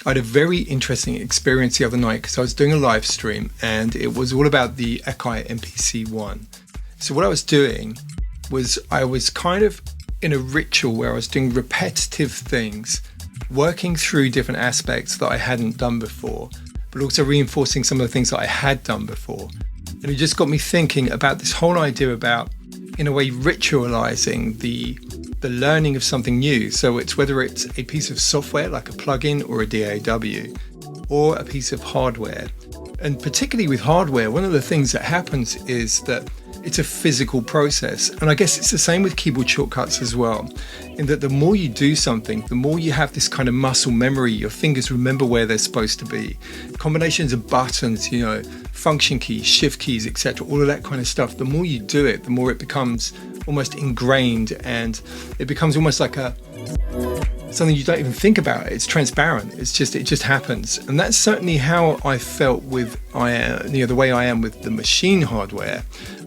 I had a very interesting experience the other night because I was doing a live stream and it was all about the Akai MPC-1. So what I was doing was I was kind of in a ritual where I was doing repetitive things, working through different aspects that I hadn't done before, but also reinforcing some of the things that I had done before. And it just got me thinking about this whole idea about, in a way, ritualizing the learning of something new. So it's whether it's a piece of software like a plugin or a DAW, or a piece of hardware. And particularly with hardware, one of the things that happens is that it's a physical process. And I guess it's the same with keyboard shortcuts as well, in that the more you do something, the more you have this kind of muscle memory. Your fingers remember where they're supposed to be. Combinations of buttons, function keys, shift keys, etc., all of that kind of stuff. The more you do it, the more it becomes almost ingrained, and it becomes almost like something you don't even think about. It's transparent. It just happens. And that's certainly how I felt with the way I am with the machine hardware.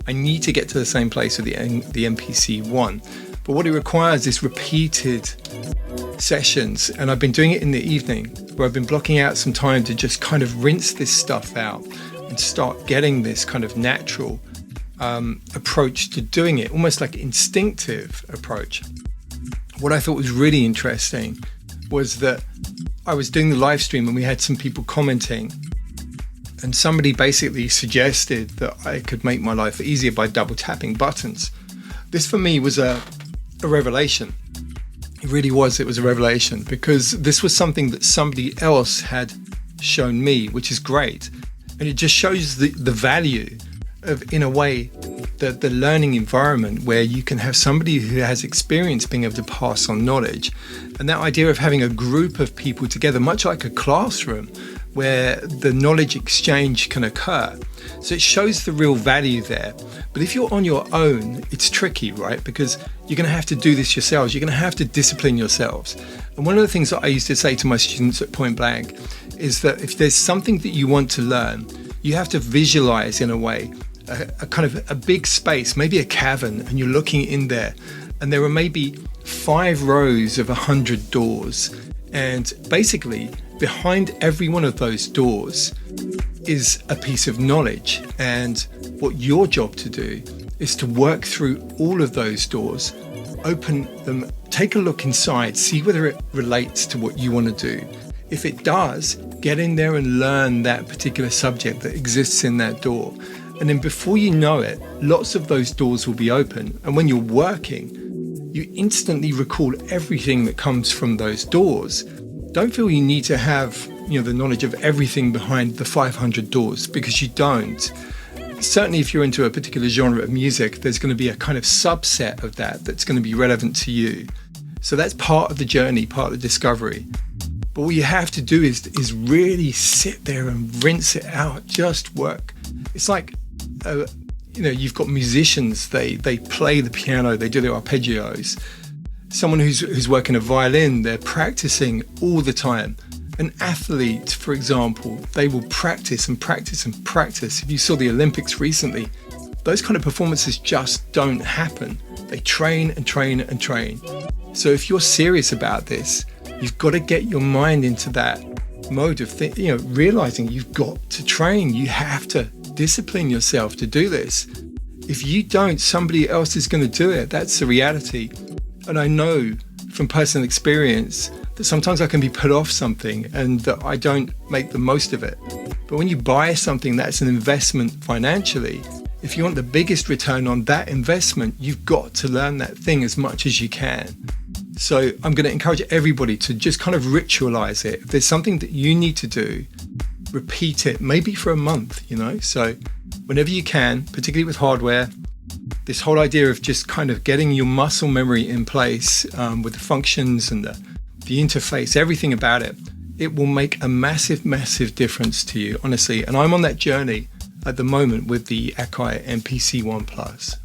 I need to get to the same place with the MPC-1. But what it requires is repeated sessions. And I've been doing it in the evening, where I've been blocking out some time to just kind of rinse this stuff out and start getting this kind of natural approach to doing it, almost like instinctive approach. What I thought was really interesting was that I was doing the live stream and we had some people commenting, and somebody basically suggested that I could make my life easier by double tapping buttons. This for me was a revelation. It really was. It was a revelation, because this was something that somebody else had shown me, which is great. And it just shows the value of, in a way, the learning environment where you can have somebody who has experience being able to pass on knowledge. And that idea of having a group of people together, much like a classroom, where the knowledge exchange can occur. So it shows the real value there. But if you're on your own, it's tricky, right? Because you're going to have to do this yourselves. You're going to have to discipline yourselves. And one of the things that I used to say to my students at Point Blank is that if there's something that you want to learn, you have to visualize, in a way, a kind of a big space, maybe a cavern, and you're looking in there, and there are maybe 5 rows of 100 doors. And basically, behind every one of those doors is a piece of knowledge. And what your job to do is to work through all of those doors, open them, take a look inside, see whether it relates to what you want to do. If it does, get in there and learn that particular subject that exists in that door. And then before you know it, lots of those doors will be open. And when you're working, you instantly recall everything that comes from those doors. Don't feel you need to have, the knowledge of everything behind the 500 doors, because you don't. Certainly if you're into a particular genre of music, there's going to be a kind of subset of that that's going to be relevant to you. So that's part of the journey, part of the discovery. But what you have to do is really sit there and rinse it out, just work. It's like, you've got musicians, they play the piano, they do their arpeggios. Someone who's working a violin, they're practicing all the time. An athlete, for example, they will practice and practice and practice. If you saw the Olympics recently, those kind of performances just don't happen. They train and train and train. So if you're serious about this, you've got to get your mind into that mode of realizing you've got to train. You have to discipline yourself to do this. If you don't, somebody else is going to do it. That's the reality. And I know from personal experience that sometimes I can be put off something and that I don't make the most of it. But when you buy something that's an investment financially, if you want the biggest return on that investment, you've got to learn that thing as much as you can. So I'm going to encourage everybody to just kind of ritualize it. If there's something that you need to do, repeat it, maybe for a month, So whenever you can, particularly with hardware, this whole idea of just kind of getting your muscle memory in place with the functions and the interface, everything about it, it will make a massive, massive difference to you, honestly. And I'm on that journey at the moment with the Akai MPC-1 Plus.